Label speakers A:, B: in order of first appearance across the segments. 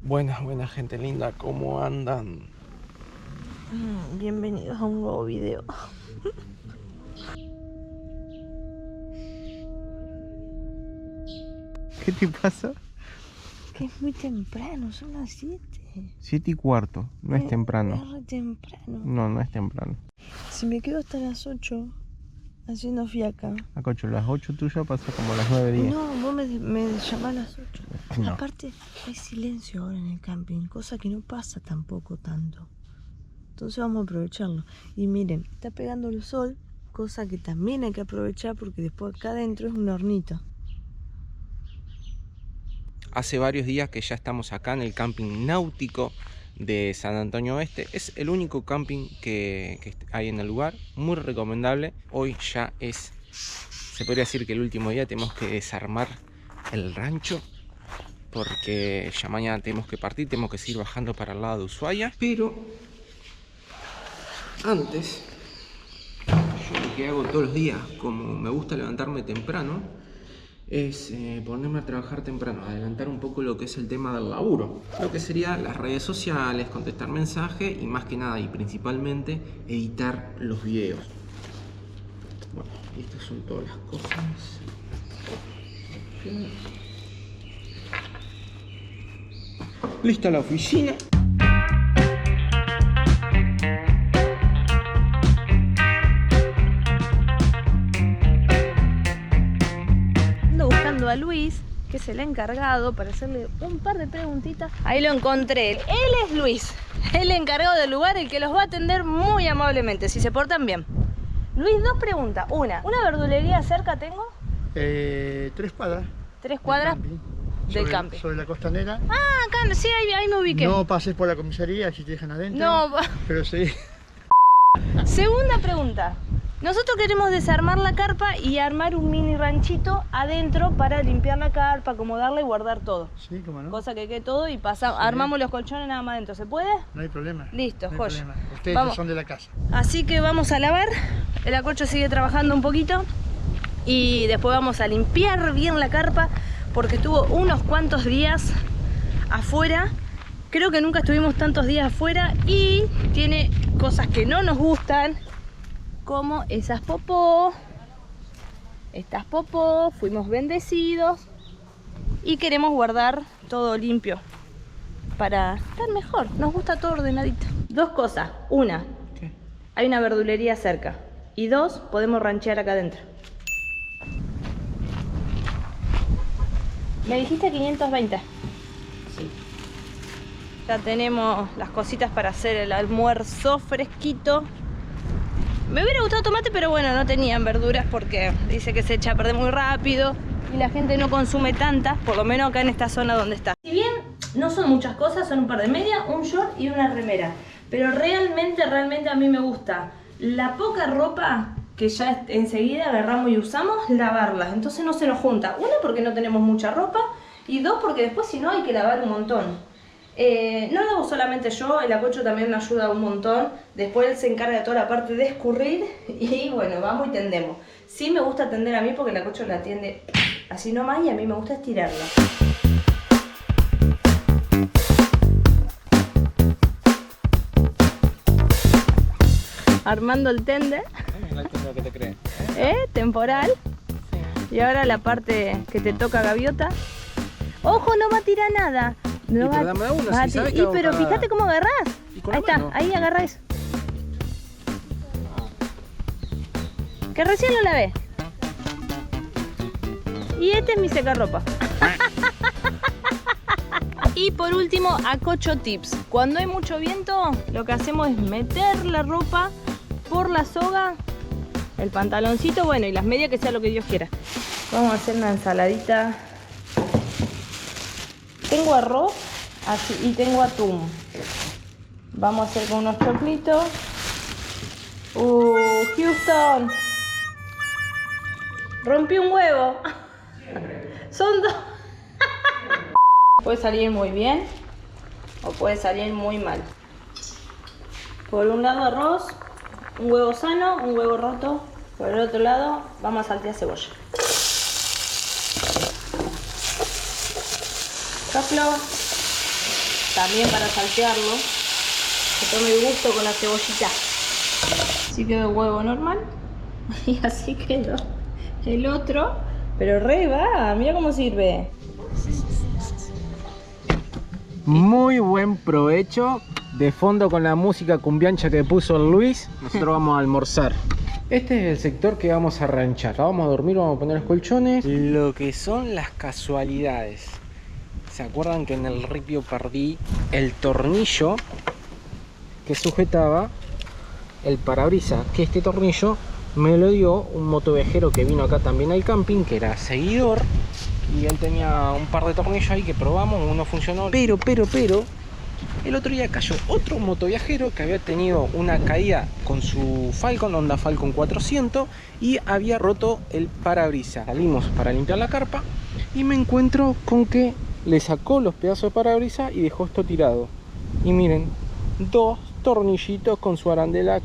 A: Buenas gente linda, ¿cómo andan?
B: Bienvenidos a un nuevo video.
A: ¿Qué te pasa?
B: Que es muy temprano, son las 7.
A: 7:15, no es temprano.
B: Es re temprano.
A: No es temprano.
B: Si me quedo hasta las 8 haciendo fiaca.
A: Acocho, las 8 tuyas pasa como las 9:10.
B: No, vos me llamás a las 8.
A: No.
B: Aparte, hay silencio ahora en el camping, cosa que no pasa tampoco tanto. Entonces vamos a aprovecharlo. Y miren, está pegando el sol, cosa que también hay que aprovechar porque después acá adentro es un hornito.
A: Hace varios días que ya estamos acá en el camping náutico de San Antonio Oeste. Es el único camping que hay en el lugar, muy recomendable. Hoy ya es, se podría decir que el último día. Tenemos que desarmar el rancho porque ya mañana tenemos que partir, tenemos que seguir bajando para el lado de Ushuaia. Pero antes, yo lo que hago todos los días, como me gusta levantarme temprano, es ponerme a trabajar temprano, adelantar un poco lo que es el tema del laburo, lo que sería las redes sociales, contestar mensajes y más que nada y principalmente editar los videos. Bueno, estas son todas las cosas. Lista la oficina.
B: A Luis, que es el encargado, para hacerle un par de preguntitas. Ahí lo encontré. Él es Luis, el encargado del lugar, el que los va a atender muy amablemente, si se portan bien. Luis, dos preguntas. ¿Una verdulería cerca tengo?
C: 3 cuadras.
B: 3 cuadras del camping.
C: Sobre la costanera.
B: Ah, acá, sí, ahí me ubiqué.
C: No pases por la comisaría si te dejan adentro.
B: No.
C: Pero sí.
B: Segunda pregunta. Nosotros queremos desarmar la carpa y armar un mini ranchito adentro para limpiar la carpa, acomodarla y guardar todo.
C: Sí, cómo no.
B: Cosa que quede todo y pasamos, sí. Armamos los colchones nada más adentro. ¿Se puede?
C: No hay problema.
B: Listo,
C: no
B: joya.
C: Problema. Ustedes
B: vamos.
C: Son de la casa.
B: Así que vamos a lavar. El acolcho sigue trabajando un poquito. Y después vamos a limpiar bien la carpa porque estuvo unos cuantos días afuera. Creo que nunca estuvimos tantos días afuera y tiene cosas que no nos gustan. Como esas popó, estas popó, fuimos bendecidos y queremos guardar todo limpio para estar mejor. Nos gusta todo ordenadito. Dos cosas. Una, ¿qué? Hay una verdulería cerca. Y dos, podemos ranchear acá adentro. ¿Me dijiste 520? Sí. Ya tenemos las cositas para hacer el almuerzo fresquito. Me hubiera gustado tomate, pero bueno, no tenían verduras porque dice que se echa a perder muy rápido y la gente no consume tantas, por lo menos acá en esta zona donde está. Si bien no son muchas cosas, son un par de medias, un short y una remera, pero realmente a mí me gusta la poca ropa que ya enseguida agarramos y usamos, lavarlas, entonces no se nos junta. Una, porque no tenemos mucha ropa, y dos, porque después si no hay que lavar un montón. No lo hago solamente yo, el acolcho también me ayuda un montón. Después él se encarga de toda la parte de escurrir y bueno, vamos y tendemos. Sí me gusta tender a mí porque el acolcho la atiende así nomás y a mí me gusta estirarla. Armando el tender.
A: que te crees.
B: Temporal. Y ahora la parte que te toca gaviota. Ojo, no va a tirar nada. No
A: pero dame una, si sabes que
B: pero
A: cada...
B: fíjate cómo agarrás. Ahí está,
A: mano?
B: ahí agarra eso. Que recién lo lavé. Y este es mi secarropa. Y por último, acolcho tips. Cuando hay mucho viento, lo que hacemos es meter la ropa por la soga, el pantaloncito, bueno, y las medias, que sea lo que Dios quiera. Vamos a hacer una ensaladita. Tengo arroz así, y tengo atún. Vamos a hacer con unos choclitos. Houston. Rompí un huevo. Son dos. Puede salir muy bien o puede salir muy mal. Por un lado arroz, un huevo sano, un huevo roto. Por el otro lado vamos a saltear cebolla. Choclo. también para saltearlo. Que tome gusto con la cebollita. Así quedó el huevo normal. Y así quedó el otro. Pero re va, mira cómo sirve.
A: Muy buen provecho. De fondo con la música cumbiancha que puso el Luis, nosotros vamos a almorzar. Este es el sector que vamos a ranchar. Vamos a dormir, vamos a poner los colchones. Lo que son las casualidades. ¿Se acuerdan que en el ripio perdí el tornillo que sujetaba el parabrisas? Que este tornillo me lo dio un motoviajero que vino acá también al camping, que era seguidor. Y él tenía un par de tornillos ahí que probamos, uno funcionó. Pero, el otro día cayó otro motoviajero que había tenido una caída con su Falcon, Honda Falcon 400, y había roto el parabrisas. Salimos para limpiar la carpa y me encuentro con que le sacó los pedazos de parabrisas y dejó esto tirado. Y miren, 2 tornillitos con su arandela.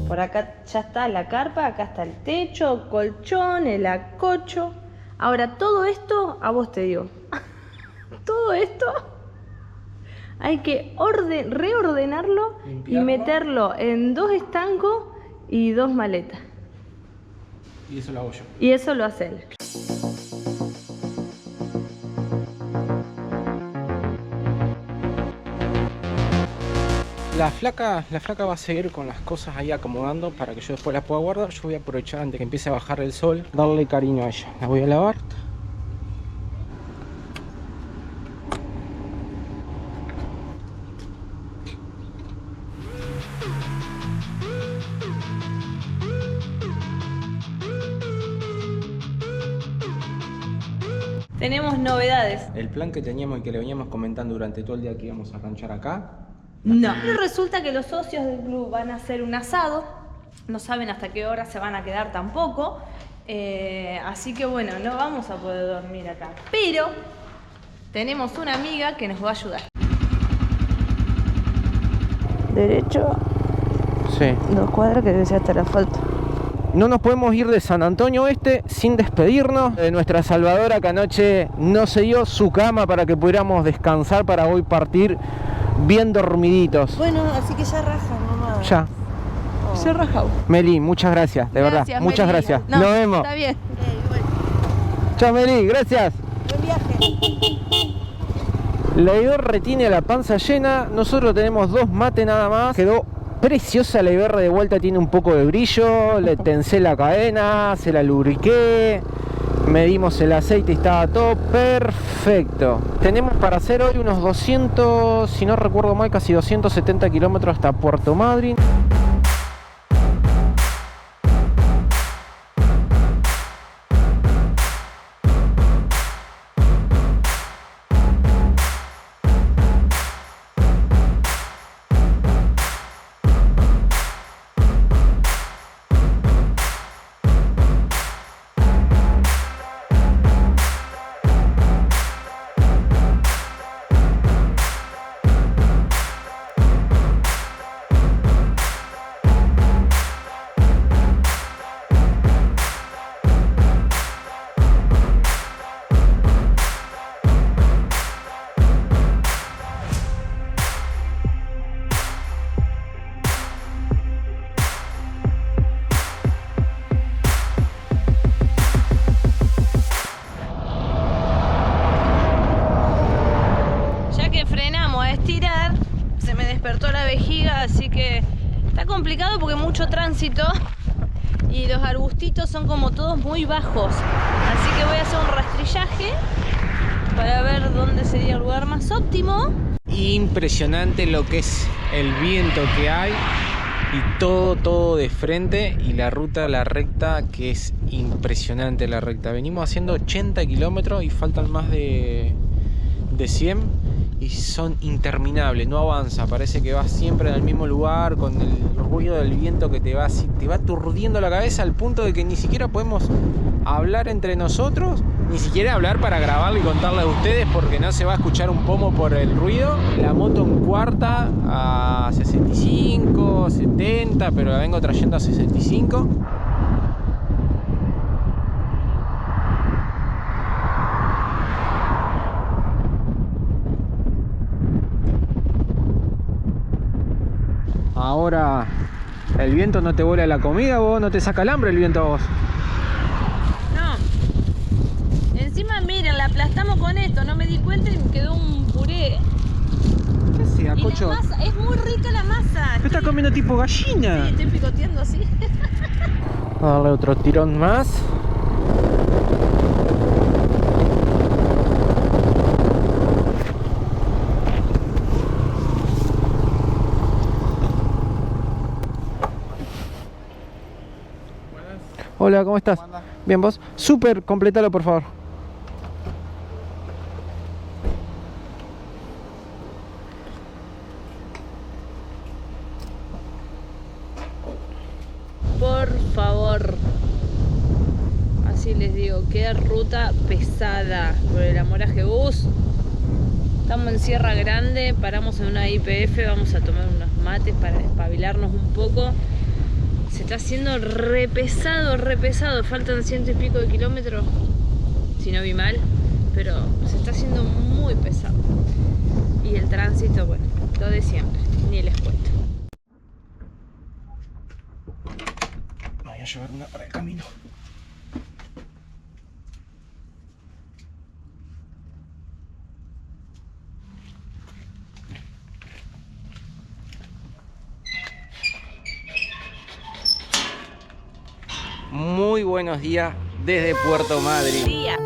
B: Por acá ya está la carpa, acá está el techo, colchón, el acocho. Ahora todo esto, a vos te digo, todo esto hay que reordenarlo y meterlo en 2 estancos y 2 maletas.
A: Y eso lo hago yo.
B: Y eso lo hace él.
A: La flaca va a seguir con las cosas ahí acomodando para que yo después las pueda guardar. Yo voy a aprovechar antes que empiece a bajar el sol, darle cariño a ella. La voy a lavar.
B: Tenemos novedades.
A: El plan que teníamos y que le veníamos comentando durante todo el día que íbamos a ranchar acá.
B: No. Pero resulta que los socios del club van a hacer un asado. No saben hasta qué hora se van a quedar tampoco. Así que bueno, no vamos a poder dormir acá. Pero tenemos una amiga que nos va a ayudar. Derecho.
A: Sí.
B: 2 cuadras que debe ser hasta el asfalto.
A: No nos podemos ir de San Antonio Oeste sin despedirnos de nuestra salvadora que anoche no se dio su cama para que pudiéramos descansar para hoy partir bien dormiditos.
B: Bueno, así que ya raja, mamá.
A: Ya.
B: Oh. Se raja.
A: Meli, muchas gracias, de verdad. Muchas
B: Meli.
A: gracias.
B: No,
A: Nos vemos.
B: Está bien.
A: Chao, Meli, gracias.
B: Buen viaje.
A: La IBR tiene la panza llena. Nosotros tenemos 2 mates nada más. Quedó preciosa la IBR de vuelta, tiene un poco de brillo. Le tensé la cadena, se la lubriqué, medimos el aceite y estaba todo perfecto. Tenemos para hacer hoy unos 200, si no recuerdo mal, casi 270 kilómetros hasta Puerto Madryn.
B: Así que está complicado porque hay mucho tránsito y los arbustitos son como todos muy bajos. Así que voy a hacer un rastrillaje para ver dónde sería el lugar más óptimo. Impresionante lo que es el viento que hay y todo de frente, y la ruta, la recta, que es impresionante la recta. Venimos haciendo 80 kilómetros y faltan más de 100.
A: y son interminables, no avanza, parece que va siempre en el mismo lugar con el ruido del viento que te va aturdiendo la cabeza al punto de que ni siquiera podemos hablar entre nosotros, ni siquiera hablar para grabarle y contarle a ustedes porque no se va a escuchar un pomo por el ruido. La moto en cuarta a 65, 70, pero la vengo trayendo a 65. Ahora el viento no te vuela la comida, vos no te saca el hambre el viento a vos.
B: No. Encima miren, la aplastamos con esto, no me di cuenta y me quedó un puré.
A: ¿Qué hacía,
B: Y
A: Cocho?
B: la masa, es muy rica la masa.
A: ¿Qué estás comiendo tipo gallina?
B: Sí, estoy picoteando así.
A: Vamos a darle otro tirón más. Hola, ¿cómo estás?
C: ¿Cómo andás?
A: Bien, ¿vos? Súper, completalo por favor.
B: Por favor. Así les digo, qué ruta pesada por el amor a Jebús. Estamos en Sierra Grande, paramos en una IPF, vamos a tomar unos mates para despabilarnos un poco. Se está haciendo re pesado, faltan 100 y pico de kilómetros, si no vi mal, pero se está haciendo muy pesado. Y el tránsito, bueno, lo de siempre, ni les cuento.
A: Voy a llevar una para el camino. Muy buenos días desde Puerto Madryn.
B: Día.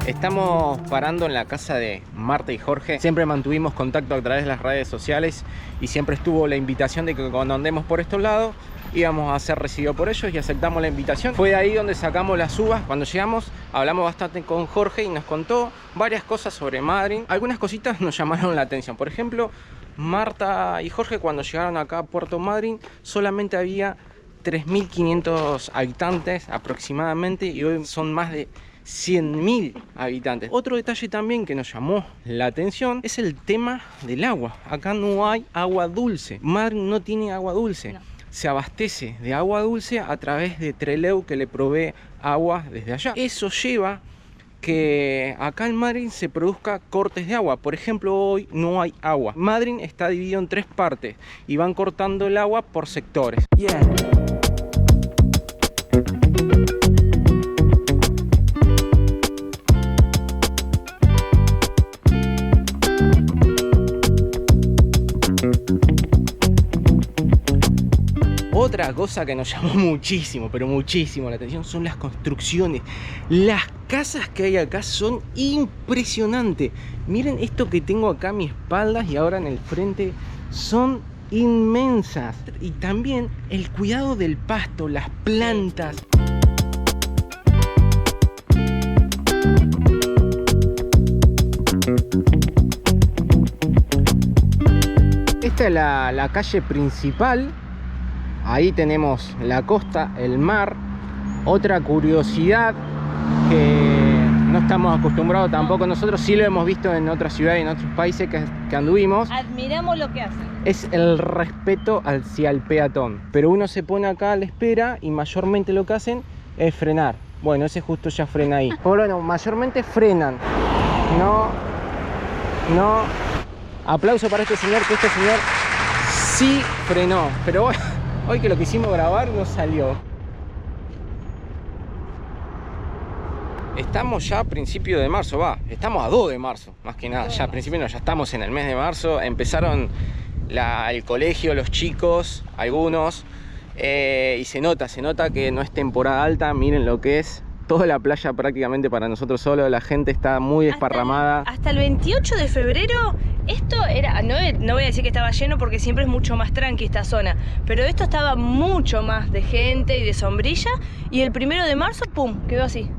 A: Estamos parando en la casa de Marta y Jorge. Siempre mantuvimos contacto a través de las redes sociales y siempre estuvo la invitación de que cuando andemos por estos lados íbamos a ser recibidos por ellos y aceptamos la invitación. Fue de ahí donde sacamos las uvas. Cuando llegamos hablamos bastante con Jorge y nos contó varias cosas sobre Madryn. Algunas cositas nos llamaron la atención. Por ejemplo, Marta y Jorge cuando llegaron acá a Puerto Madryn solamente había 3.500 habitantes aproximadamente y hoy son más de 100.000 habitantes. Otro detalle también que nos llamó la atención es el tema del agua. Acá no hay agua dulce. Madryn no tiene agua dulce.
B: No.
A: Se abastece de agua dulce a través de Trelew, que le provee agua desde allá. Eso lleva que acá en Madryn se produzca cortes de agua. Por ejemplo, hoy no hay agua. Madryn está dividido en 3 partes y van cortando el agua por sectores. Otra cosa que nos llamó muchísimo, pero muchísimo la atención son las construcciones. Las casas que hay acá son impresionantes. Miren esto que tengo acá a mi espalda y ahora en el frente, son inmensas. Y también el cuidado del pasto, las plantas. Esta es la calle principal. Ahí tenemos la costa, el mar. Otra curiosidad que no estamos acostumbrados tampoco nosotros, sí lo hemos visto en otras ciudades y en otros países que anduvimos.
B: Admiramos lo que hacen.
A: Es el respeto hacia el peatón. Pero uno se pone acá a la espera y mayormente lo que hacen es frenar. Bueno, ese justo ya frena ahí. Bueno, mayormente frenan. No. Aplauso para este señor, que este señor sí frenó. Pero bueno, hoy que lo quisimos grabar no salió. Estamos ya a principio de marzo, estamos a 2 de marzo, más que nada. Ya a principio no, ya estamos en el mes de marzo. Empezaron el colegio, los chicos, algunos. Y se nota que no es temporada alta. Miren lo que es toda la playa prácticamente para nosotros solos, la gente está muy desparramada.
B: Hasta el 28 de febrero esto era, no voy a decir que estaba lleno porque siempre es mucho más tranqui esta zona, pero esto estaba mucho más de gente y de sombrilla, y el 1 de marzo, pum, quedó así.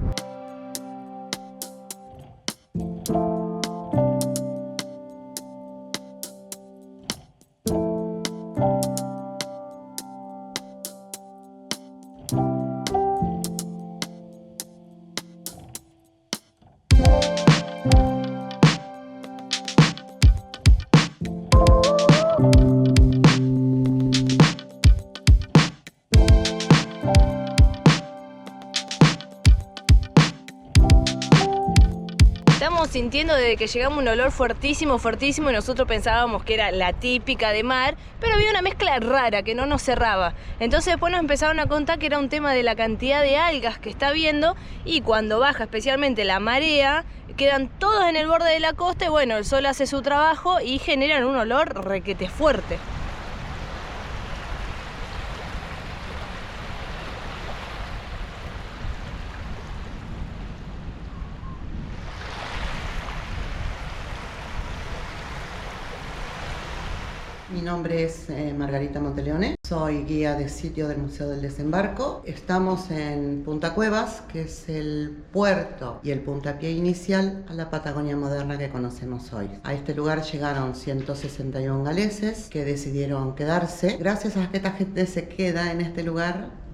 B: Estamos sintiendo desde que llegamos un olor fuertísimo, fuertísimo, y nosotros pensábamos que era la típica de mar, pero había una mezcla rara que no nos cerraba. Entonces después nos empezaron a contar que era un tema de la cantidad de algas que está viendo, y cuando baja especialmente la marea, quedan todos en el borde de la costa y bueno, el sol hace su trabajo y generan un olor requete fuerte.
D: Mi nombre es Margarita Monteleone, soy guía de sitio del Museo del Desembarco. Estamos en Punta Cuevas, que es el puerto y el puntapié inicial a la Patagonia moderna que conocemos hoy. A este lugar llegaron 161 galeses que decidieron quedarse. Gracias a que esta gente se queda en este lugar,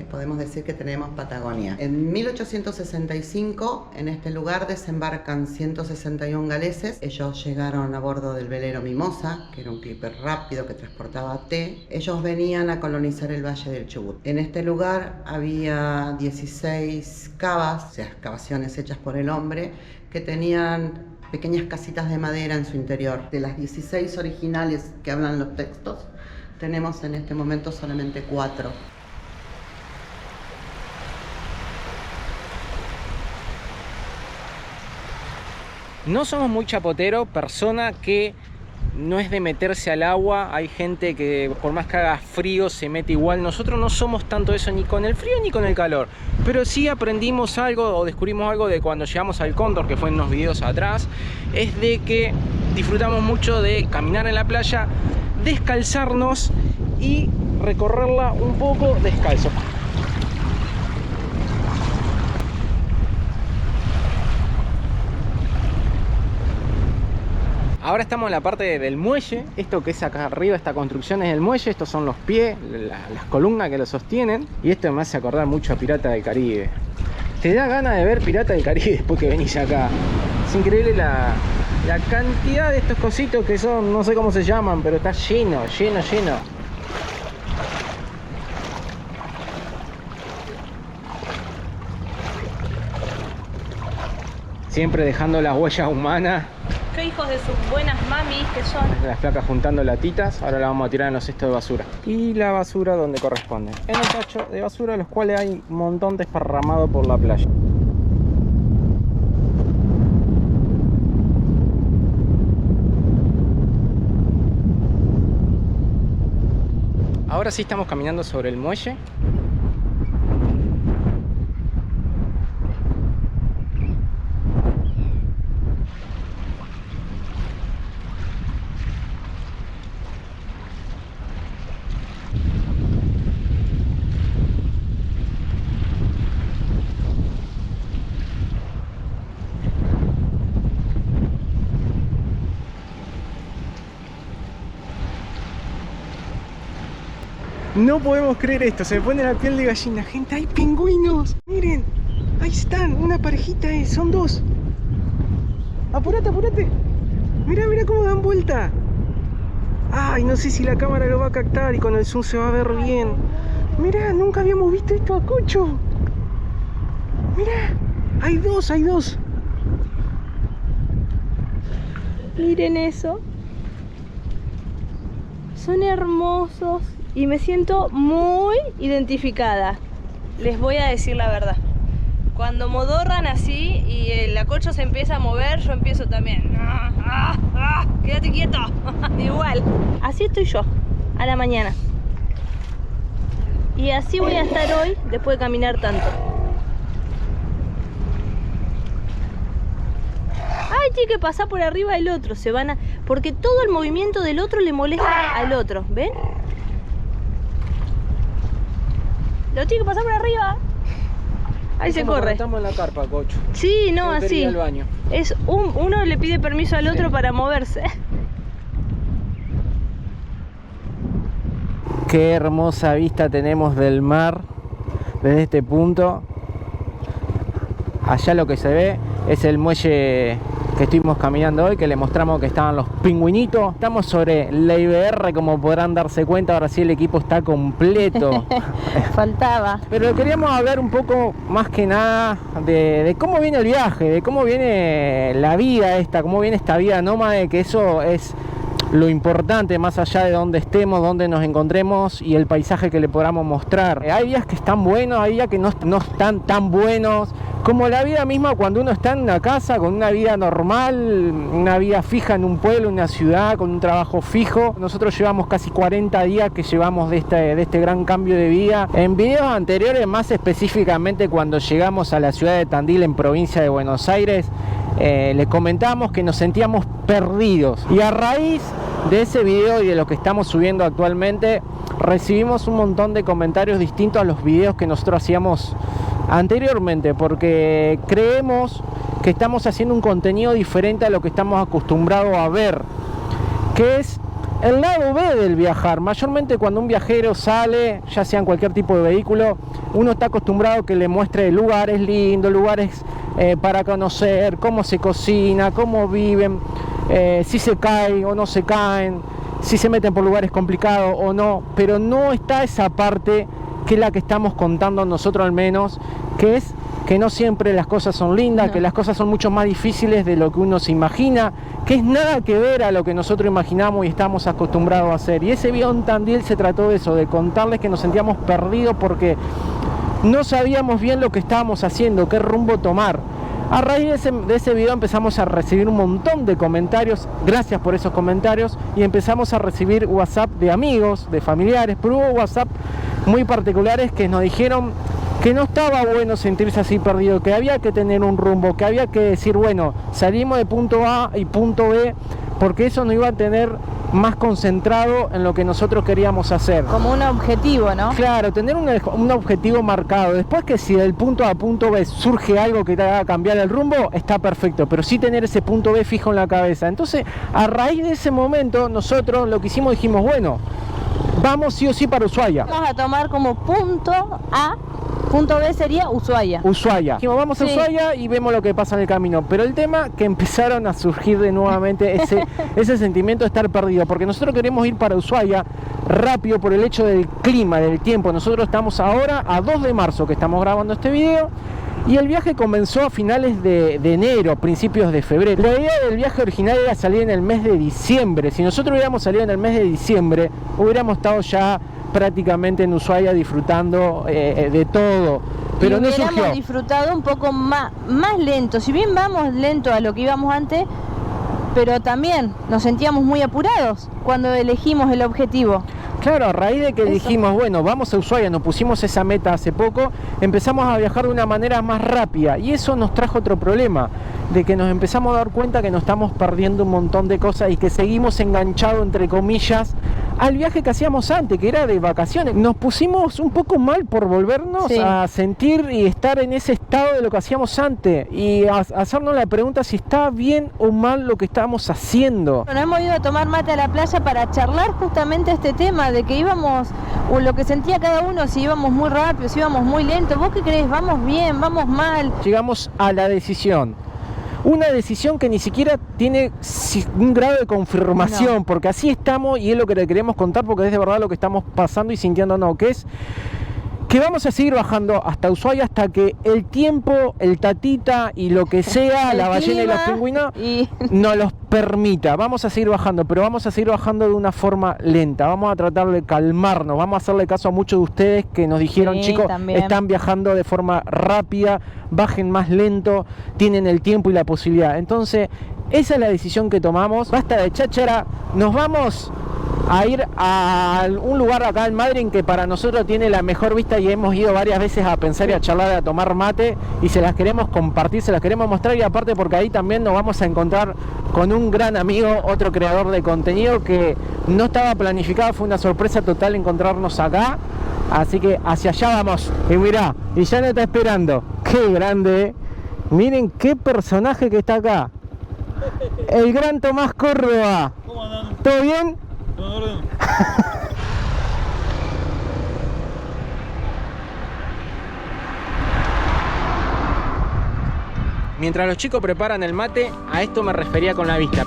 D: podemos decir que tenemos Patagonia. En 1865 en este lugar desembarcan 161 galeses. Ellos llegaron a bordo del velero Mimosa, que era un clipper rápido que transportaba té. Ellos venían a colonizar el Valle del Chubut. En este lugar había 16 cavas, o sea, excavaciones hechas por el hombre, que tenían pequeñas casitas de madera en su interior. De las 16 originales que hablan los textos, tenemos en este momento solamente 4.
A: No somos muy chapoteros, persona que no es de meterse al agua. Hay gente que por más que haga frío se mete igual. Nosotros no somos tanto eso ni con el frío ni con el calor, pero sí aprendimos algo o descubrimos algo de cuando llegamos al Cóndor, que fue en unos videos atrás, es de que disfrutamos mucho de caminar en la playa, descalzarnos y recorrerla un poco descalzo. Ahora estamos en la parte del muelle. Esto que es acá arriba, esta construcción es el muelle. Estos son los pies, las columnas que lo sostienen. Y esto me hace acordar mucho a Pirata del Caribe. Te da ganas de ver Pirata del Caribe después que venís acá. Es increíble la cantidad de estos cositos que son, no sé cómo se llaman, pero está lleno, lleno, lleno. Siempre dejando las huellas humanas.
B: Qué hijos de sus buenas mamis que son.
A: Las placas juntando latitas, ahora las vamos a tirar en los cestos de basura. Y la basura donde corresponde. En el tacho de basura, los cuales hay un montón desparramado por la playa. Ahora sí estamos caminando sobre el muelle. No podemos creer esto, se me pone la piel de gallina. Gente, hay pingüinos. Miren, ahí están, una parejita, son dos. Apurate, apurate. Mira, mira cómo dan vuelta. Ay, no sé si la cámara lo va a captar y con el zoom se va a ver bien. Mira, nunca habíamos visto esto a Cocho. Mira, hay dos, hay dos.
B: Miren eso. Son hermosos. Y me siento muy identificada. Les voy a decir la verdad. Cuando modorran así y el acolcho se empieza a mover, yo empiezo también. Quédate quieto. Igual. Así estoy yo, a la mañana. Y así voy a estar hoy, después de caminar tanto. tiene que pasar por arriba del otro, porque todo el movimiento del otro le molesta al otro, ¿ven? Lo tiene que pasar por arriba. Ahí se corre.
A: Estamos en la carpa, cocho.
B: Sí, no,
A: Yo quería
B: así.
A: ir al baño.
B: Es uno le pide permiso al otro para moverse.
A: Qué hermosa vista tenemos del mar desde este punto. Allá lo que se ve es el muelle que estuvimos caminando hoy, que le mostramos que estaban los pingüinitos. Estamos sobre la IBR, como podrán darse cuenta, ahora sí el equipo está completo.
B: Faltaba.
A: Pero queríamos hablar un poco más que nada de cómo viene el viaje, de cómo viene la vida esta, cómo viene esta vida nómade, que eso es lo importante más allá de dónde estemos, dónde nos encontremos y el paisaje que le podamos mostrar. Hay días que están buenos, hay días que no están tan buenos, como la vida misma cuando uno está en una casa con una vida normal, una vida fija en un pueblo, en una ciudad, con un trabajo fijo. Nosotros llevamos casi 40 días que llevamos de este gran cambio de vida. En videos anteriores, más específicamente cuando llegamos a la ciudad de Tandil, en provincia de Buenos Aires, les comentamos que nos sentíamos perdidos, y a raíz de ese video y de lo que estamos subiendo actualmente recibimos un montón de comentarios distintos a los videos que nosotros hacíamos anteriormente, porque creemos que estamos haciendo un contenido diferente a lo que estamos acostumbrados a ver, que es el lado B del viajar. Mayormente cuando un viajero sale, ya sea en cualquier tipo de vehículo, uno está acostumbrado a que le muestre lugares lindos, lugares para conocer, cómo se cocina, cómo viven, si se caen o no se caen, si se meten por lugares complicados o no, pero no está esa parte que es la que estamos contando nosotros, al menos, que es que no siempre las cosas son lindas, que las cosas son mucho más difíciles de lo que uno se imagina, que es nada que ver a lo que nosotros imaginamos y estamos acostumbrados a hacer. Y ese video en Tandil se trató de eso, de contarles que nos sentíamos perdidos porque no sabíamos bien lo que estábamos haciendo, qué rumbo tomar. A raíz de ese video empezamos a recibir un montón de comentarios, gracias por esos comentarios, y empezamos a recibir WhatsApp de amigos, de familiares, pero hubo WhatsApp muy particulares que nos dijeron que no estaba bueno sentirse así perdido, que había que tener un rumbo, que había que decir, bueno, salimos de punto A y punto B, porque eso nos iba a tener más concentrado en lo que nosotros queríamos hacer.
B: Como un objetivo, ¿no?
A: Claro, tener un objetivo marcado. Después, que si del punto A a punto B surge algo que te haga cambiar el rumbo, está perfecto, pero sí tener ese punto B fijo en la cabeza. Entonces, a raíz de ese momento, nosotros lo que hicimos, dijimos, bueno, vamos sí o sí para Ushuaia.
B: Vamos a tomar como punto A, punto B sería Ushuaia.
A: Ushuaia. Dijimos, vamos a Ushuaia y vemos lo que pasa en el camino. Pero el tema que empezaron a surgir de nuevamente ese sentimiento de estar perdido, porque nosotros queremos ir para Ushuaia rápido por el hecho del clima, del tiempo. Nosotros estamos ahora a 2 de marzo que estamos grabando este video, y el viaje comenzó a finales de enero, principios de febrero. La idea del viaje original era salir en el mes de diciembre. Si nosotros hubiéramos salido en el mes de diciembre, hubiéramos estado ya prácticamente en Ushuaia disfrutando de todo, pero no surgió.
B: Hubiéramos disfrutado un poco más lento, si bien vamos lento a lo que íbamos antes, pero también nos sentíamos muy apurados cuando elegimos el objetivo.
A: Claro, a raíz de que dijimos, bueno, vamos a Ushuaia, nos pusimos esa meta hace poco, empezamos a viajar de una manera más rápida, y eso nos trajo otro problema, de que nos empezamos a dar cuenta que nos estamos perdiendo un montón de cosas y que seguimos enganchados, entre comillas, al viaje que hacíamos antes, que era de vacaciones. Nos pusimos un poco mal por volvernos a sentir y estar en ese estado de lo que hacíamos antes, y hacernos la pregunta si está bien o mal lo que estábamos haciendo.
B: Nos hemos ido a tomar mate a la playa para charlar justamente este tema de que íbamos, o lo que sentía cada uno, si íbamos muy rápido, si íbamos muy lento. ¿Vos qué crees? ¿Vamos bien? ¿Vamos mal?
A: Llegamos a la decisión. Una decisión que ni siquiera tiene un grado de confirmación, porque así estamos, y es lo que le queremos contar, porque es de verdad lo que estamos pasando y sintiendo, que es que vamos a seguir bajando hasta Ushuaia hasta que el tiempo, el tatita y lo que sea, la ballena y los pingüinos, nos los permita. Vamos a seguir bajando, pero vamos a seguir bajando de una forma lenta. Vamos a tratar de calmarnos, vamos a hacerle caso a muchos de ustedes que nos dijeron, chicos, están viajando de forma rápida, bajen más lento, tienen el tiempo y la posibilidad. Entonces, esa es la decisión que tomamos. Basta de cháchara, nos vamos a ir a un lugar acá en Madryn que para nosotros tiene la mejor vista y hemos ido varias veces a pensar y a charlar, a tomar mate, y se las queremos compartir, se las queremos mostrar, y aparte porque ahí también nos vamos a encontrar con un gran amigo, otro creador de contenido que no estaba planificado, fue una sorpresa total encontrarnos acá, así que hacia allá vamos. Y mirá, y ya nos está esperando, qué grande, miren qué personaje que está acá, el gran Tomás Córdoba.
E: ¿Cómo andan?
A: ¿Todo bien?
E: ¿Todo en orden?
A: Mientras los chicos preparan el mate, a esto me refería con la vista.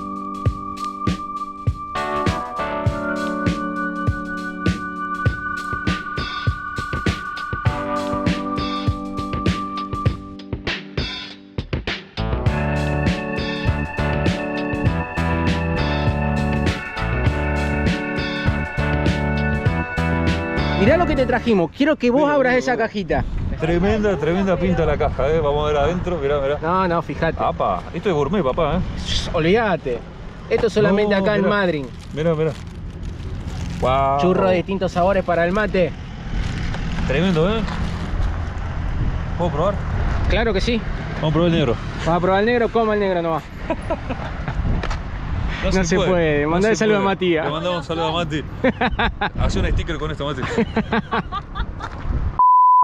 A: Mirá lo que te trajimos, quiero que vos abras esa cajita.
E: Tremenda pinta la caja, Vamos a ver adentro, mirá.
A: No, fíjate.
E: ¡Apa! Esto es gourmet, papá,
A: Olvídate. Esto solamente
E: No,
A: acá en
E: mirá.
A: Madryn.
E: Mirá. Wow.
A: Churros de distintos sabores para el mate.
E: Tremendo, ¿Puedo probar?
A: Claro que sí.
E: Vamos a probar el negro.
A: Vas a probar el negro, coma el negro nomás. No se puede. Mandá el saludo a Matías.
E: Le mandamos un saludo a Mati. Hacé un sticker con esto, Mati.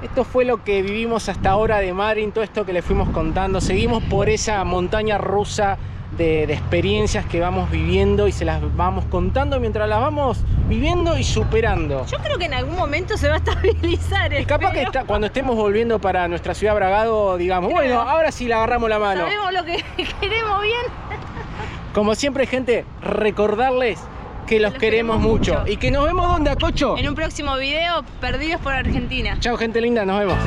A: Esto fue lo que vivimos hasta ahora de Madryn, todo esto que les fuimos contando. Seguimos por esa montaña rusa de experiencias que vamos viviendo y se las vamos contando mientras las vamos viviendo y superando.
B: Yo creo que en algún momento se va a estabilizar.
A: Y capaz que cuando estemos volviendo para nuestra ciudad Bragado, digamos, bueno, ahora sí le agarramos la mano.
B: Sabemos lo que queremos bien.
A: Como siempre, gente, recordarles que los queremos mucho. Y que nos vemos, ¿dónde, Cocho?
B: En un próximo video, Perdidos por Argentina.
A: Chao, gente linda, nos vemos.